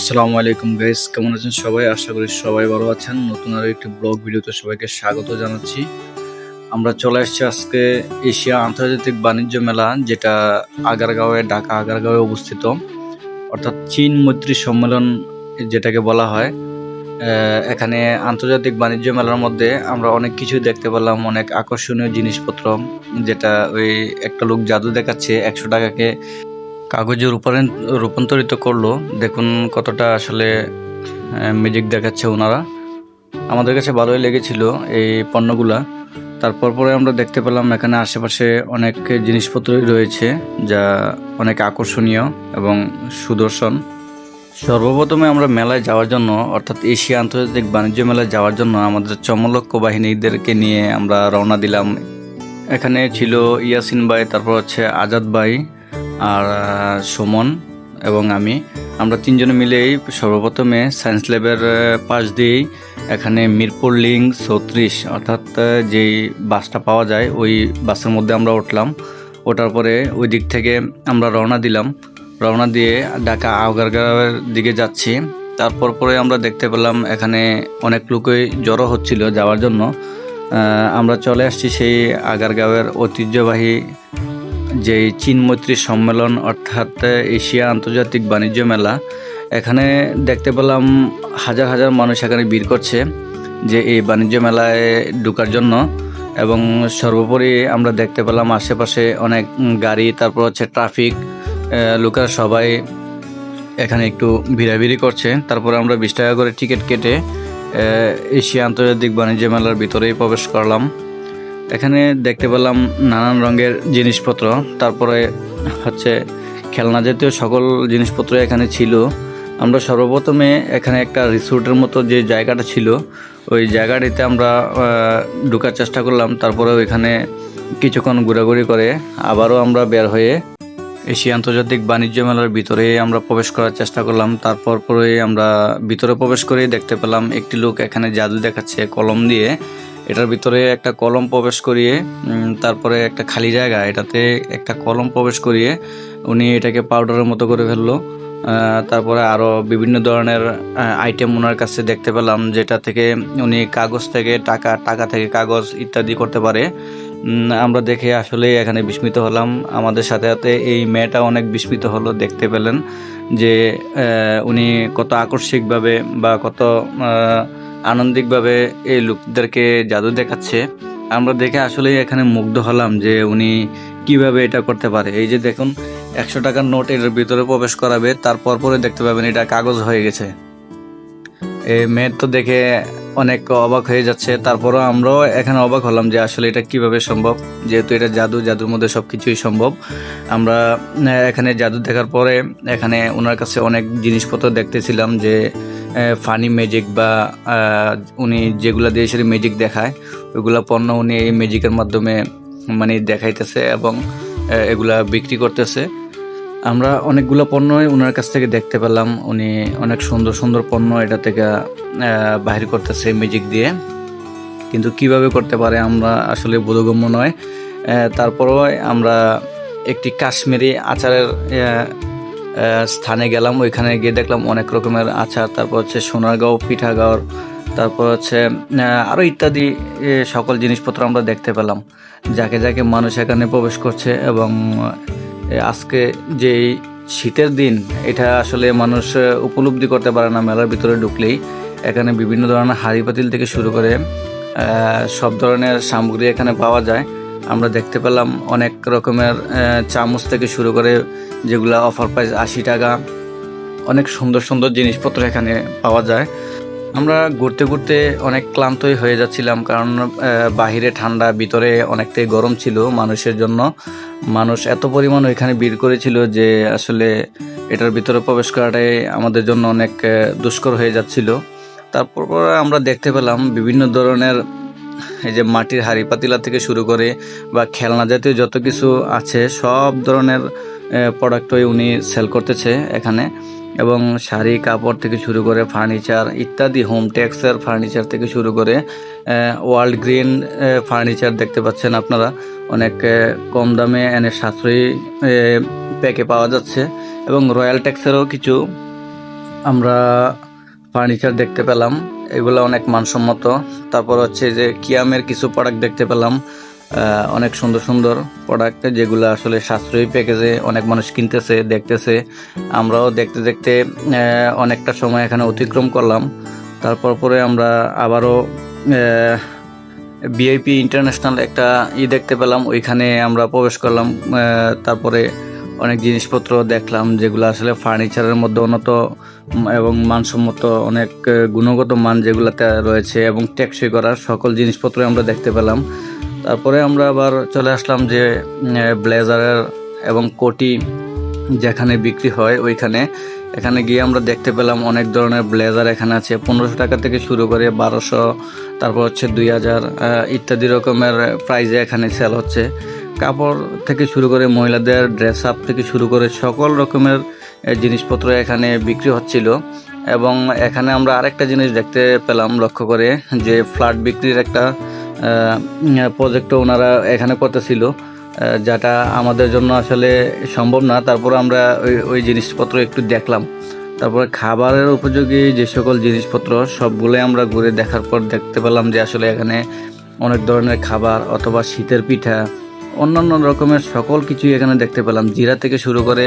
আসসালামু আলাইকুম গাইস, কেমন আছেন সবাই? আশা করি সবাই ভালো আছেন। নতুন আরো একটি ব্লগ ভিডিওতে সবাইকে স্বাগত জানাচ্ছি। আমরা চলে আসছি আজকে এশিয়া আন্তর্জাতিক বাণিজ্য মেলা, যেটা ঢাকা আগারগাঁওয়ে অবস্থিত, অর্থাৎ চীন মৈত্রী সম্মেলন যেটাকে বলা হয়। এখানে আন্তর্জাতিক বাণিজ্য মেলার মধ্যে আমরা অনেক কিছু দেখতে পেলাম, অনেক আকর্ষণীয় জিনিসপত্র, যেটা ওই একটা লোক জাদু দেখাচ্ছে 100 টাকাকে কাগজে রূপান্তরিত করলো। দেখুন কতটা আসলে ম্যাজিক দেখাচ্ছে ওনারা। আমাদের কাছে ভালোই লেগেছিল এই পণ্যগুলা। তারপর পরে আমরা দেখতে পেলাম এখানে আশেপাশে অনেক জিনিসপত্রই রয়েছে, যা অনেক আকর্ষণীয় এবং সুদর্শন। সর্বপ্রথমে আমরা মেলায় যাওয়ার জন্য, অর্থাৎ এশিয়া আন্তর্জাতিক বাণিজ্য মেলায় যাওয়ার জন্য আমাদের চমলক্ষ বাহিনীদেরকে নিয়ে আমরা রওনা দিলাম। এখানে ছিল ইয়াসিন ভাই, তারপর হচ্ছে আজাদ ভাই, আর সুমন এবং আমরা তিনজনে মিলেই সর্বপ্রথমে সায়েন্স ল্যাবের পাশ দিয়েই এখানে মিরপুর লিঙ্ক 34 অর্থাৎ যেই বাসটা পাওয়া যায় ওই বাসের মধ্যে আমরা উঠলাম। ওঠার পরে ওই দিক থেকে আমরা রওনা দিয়ে ঢাকা আগারগাঁওয়ের দিকে যাচ্ছি। তারপর পরে আমরা দেখতে পেলাম এখানে অনেক লোকই জড়ো হচ্ছিল যাওয়ার জন্য। আমরা চলে আসছি সেই আগারগাঁওয়ের ঐতিহ্যবাহী যেই চীন মৈত্রী সম্মেলন, অর্থাৎ এশিয়া আন্তর্জাতিক বাণিজ্য মেলা। এখানে দেখতে পেলাম হাজার হাজার মানুষ এখানে ভিড় করছে যে এই বাণিজ্য মেলায় ঢোকার জন্য। এবং সর্বোপরি আমরা দেখতে পেলাম আশেপাশে অনেক গাড়ি, তারপর হচ্ছে ট্রাফিক, লোকেরা সবাই এখানে একটু ভিড়াভিড়ি করছে। তারপরে আমরা 20 টাকা করে টিকিট কেটে এশিয়া আন্তর্জাতিক বাণিজ্য মেলার ভিতরেই প্রবেশ করলাম। এখানে দেখতে পেলাম নানান রঙের জিনিসপত্র, তারপরে হচ্ছে খেলনা জাতীয় সকল জিনিসপত্র এখানে ছিল। আমরা সর্বপ্রথমে এখানে একটা রিসোর্টের মতো যে জায়গাটা ছিল ওই জায়গাটিতে আমরা ঢোকার চেষ্টা করলাম। তারপরে ওইখানে কিছুক্ষণ ঘোরাঘুরি করে আবারও আমরা বের হয়ে এশিয়া আন্তর্জাতিক বাণিজ্য মেলার ভিতরে আমরা প্রবেশ করার চেষ্টা করলাম। তারপর পরে আমরা ভিতরে প্রবেশ করে দেখতে পেলাম একটি লোক এখানে জাদু দেখাচ্ছে কলম দিয়ে। এটার ভিতরে একটা কলম প্রবেশ করিয়ে তারপরে একটা খালি জায়গা, এটাতে একটা কলম প্রবেশ করিয়ে উনি এটাকে পাউডারের মতো করে ফেললো। তারপরে আরও বিভিন্ন ধরনের আইটেম ওনার কাছে দেখতে পেলাম, যেটা থেকে উনি কাগজ থেকে টাকা থেকে কাগজ ইত্যাদি করতে পারে। আমরা দেখে আসলে এখানে বিস্মিত হলাম। আমাদের সাথে সাথে এই মেয়েটা অনেক বিস্মিত হলো, দেখতে পেলেন যে উনি কত আকস্মিকভাবে বা কত আনন্দিকভাবে এই লোকদেরকে জাদু দেখাচ্ছে। আমরা দেখে আসলে এখানে মুগ্ধ হলাম যে উনি কিভাবে এটা করতে পারে। এই যে দেখুন 100 টাকার নোট এর ভিতরে প্রবেশ করাবে, তারপর পরে দেখতে পাবেন এটা কাগজ হয়ে গেছে। এই মেয়ের তো দেখে অনেক অবাক হয়ে যাচ্ছে। তারপরও আমরাও এখানে অবাক হলাম যে আসলে এটা কিভাবে সম্ভব, যেহেতু এটা জাদুর মধ্যে সব কিছুই সম্ভব। আমরা এখানে জাদু দেখার পরে এখানে ওনার কাছে অনেক জিনিসপত্র দেখতেছিলাম, যে ফানি ম্যাজিক বা উনি যেগুলা দিয়ে সেটা ম্যাজিক দেখায় ওইগুলা পণ্য উনি এই ম্যাজিকের মাধ্যমে মানে দেখাইতেছে এবং এগুলা বিক্রি করতেছে। আমরা অনেকগুলো পণ্যই ওনার কাছ থেকে দেখতে পেলাম। উনি অনেক সুন্দর সুন্দর পণ্য এটা থেকে বাহির করতেছে ম্যাজিক দিয়ে, কিন্তু কিভাবে করতে পারে আমরা আসলে বোধগম্য নয়। তারপরও আমরা একটি কাশ্মীরি আচারের স্থানে গেলাম। ওইখানে গিয়ে দেখলাম অনেক রকমের আচার, তারপর হচ্ছে সোনারগাঁও পিঠাগাঁওর, তারপর হচ্ছে আরও ইত্যাদি সকল জিনিসপত্র আমরা দেখতে পেলাম। যাকে যাকে মানুষ এখানে প্রবেশ করছে। এবং আজকে যে শীতের দিন, এটা আসলে মানুষ উপলব্ধি করতে পারে না মেলার ভিতরে ঢুকলেই। এখানে বিভিন্ন ধরনের হাঁড়ি পাতিল থেকে শুরু করে সব ধরনের সামগ্রী এখানে পাওয়া যায়। আমরা দেখতে পেলাম অনেক রকমের চামচ থেকে শুরু করে যেগুলো অফার প্রাইস 80 টাকা, অনেক সুন্দর সুন্দর জিনিসপত্র এখানে পাওয়া যায়। আমরা ঘুরতে ঘুরতে অনেক ক্লান্তই হয়ে যাচ্ছিলাম, কারণ বাহিরে ঠান্ডা, ভিতরে অনেকটাই গরম ছিল মানুষের জন্য। মানুষ এত পরিমাণ ওইখানে ভিড় করেছিল যে আসলে এটার ভিতরে প্রবেশ করাটাই আমাদের জন্য অনেক দুষ্কর হয়ে যাচ্ছিল। তারপর আমরা দেখতে পেলাম বিভিন্ন ধরনের এই যে মাটির হাঁড়ি পাতিলা থেকে শুরু করে বা খেলনা জাতীয় যত কিছু আছে সব ধরনের প্রোডাক্টই উনি সেল করতেছে এখানে। এবং শাড়ি কাপড় থেকে শুরু করে ফার্নিচার ইত্যাদি, হোম টেক্সের ফার্নিচার থেকে শুরু করে ওয়ার্ল্ড গ্রিন ফার্নিচার দেখতে পাচ্ছেন আপনারা, অনেক কম দামে এনে সাশ্রয়ী প্যাকে পাওয়া যাচ্ছে। এবং রয়্যাল টেক্সেরও কিছু আমরা ফার্নিচার দেখতে পেলাম, এগুলো অনেক মানসম্মত। তারপর হচ্ছে যে কিয়ামের কিছু প্রোডাক্ট দেখতে পেলাম, অনেক সুন্দর সুন্দর প্রোডাক্ট, যেগুলো আসলে সাশ্রয়ী প্যাকেজে অনেক মানুষ কিনতেছে, দেখতেছে। আমরাও দেখতে দেখতে অনেকটা সময় এখানে অতিক্রম করলাম। তারপর পরে আমরা আবারও ভিআইপি ইন্টারন্যাশনাল একটা দেখতে পেলাম, ওইখানে আমরা প্রবেশ করলাম। তারপরে অনেক জিনিসপত্র দেখলাম, যেগুলো আসলে ফার্নিচারের মধ্যে উন্নত এবং মানসম্মত, অনেক গুণগত মান যেগুলোতে রয়েছে এবং টেকসই করার সকল জিনিসপত্র আমরা দেখতে পেলাম। তারপরে আমরা আবার চলে আসলাম যে ব্লেজারের এবং কোটি যেখানে বিক্রি হয় ওইখানে। এখানে গিয়ে আমরা দেখতে পেলাম অনেক ধরনের ব্লেজার এখানে আছে, 1500 টাকা থেকে শুরু করে 1200, তারপর হচ্ছে 2000 ইত্যাদি রকমের প্রাইজে এখানে সেল হচ্ছে। কাপড় থেকে শুরু করে মহিলাদের ড্রেস আপ থেকে শুরু করে সকল রকমের জিনিসপত্র এখানে বিক্রি হচ্ছিল। এবং এখানে আমরা আরেকটা জিনিস দেখতে পেলাম লক্ষ্য করে, যে ফ্ল্যাট বিক্রির একটা প্রজেক্টও ওনারা এখানে করতেছিল, যেটা আমাদের জন্য আসলে সম্ভব না। তারপর আমরা ওই জিনিসপত্র একটু দেখলাম। তারপরে খাবারের উপযোগী যে সকল জিনিসপত্র সবগুলোই আমরা ঘুরে দেখার পর দেখতে পেলাম যে আসলে এখানে অনেক ধরনের খাবার অথবা শীতের পিঠা, অন্যান্য রকমের সকল কিছুই এখানে দেখতে পেলাম। জিরা থেকে শুরু করে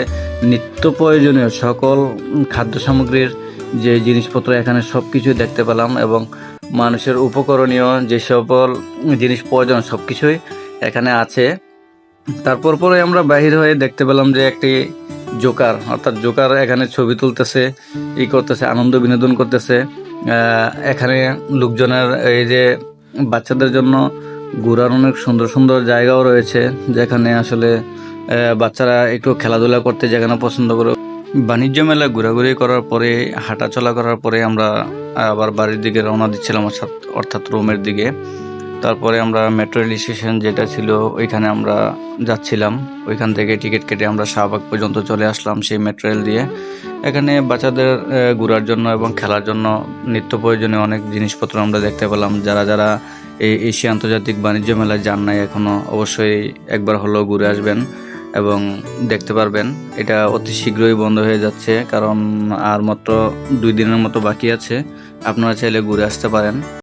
নিত্য প্রয়োজনীয় সকল খাদ্য সামগ্রীর যে জিনিসপত্র এখানে সব কিছুই দেখতে পেলাম, এবং মানুষের উপকরণীয় যে সকল জিনিস প্রয়োজন সব কিছুই এখানে আছে। তারপর পরে আমরা বাহির হয়ে দেখতে পেলাম যে একটি জোকার, অর্থাৎ জোকার এখানে ছবি তুলতেছে, করতেছে, আনন্দ বিনোদন করতেছে। এখানে লোকজনের এই যে বাচ্চাদের জন্য ঘোরার অনেক সুন্দর সুন্দর জায়গাও রয়েছে, যেখানে আসলে বাচ্চারা একটু খেলাধুলা করতে যেখানে পছন্দ করে। বাণিজ্য মেলা ঘোরাঘুরি করার পরে, হাঁটা চলা করার পরে আমরা আবার বাড়ির দিকে রওনা দিচ্ছিলাম, অর্থাৎ রুমের দিকে। তারপরে আমরা মেট্রো রেল স্টেশন যেটা ছিল ওইখানে আমরা যাচ্ছিলাম, ওইখান থেকে টিকিট কেটে আমরা শাহবাগ পর্যন্ত চলে আসলাম সেই মেট্রো রেল দিয়ে। এখানে বাচ্চাদের ঘোরার জন্য এবং খেলার জন্য নিত্য প্রয়োজনীয় অনেক জিনিসপত্র আমরা দেখতে পেলাম। যারা যারা এই এশিয়া আন্তর্জাতিক বাণিজ্য মেলায় যান নাই এখনও, অবশ্যই একবার হলেও ঘুরে আসবেন এবং দেখতে পারবেন। এটা অতি শীঘ্রই বন্ধ হয়ে যাচ্ছে, কারণ আর মাত্র 2 দিনের মতো বাকি আছে। আপনারা চাইলে ঘুরে আসতে পারেন।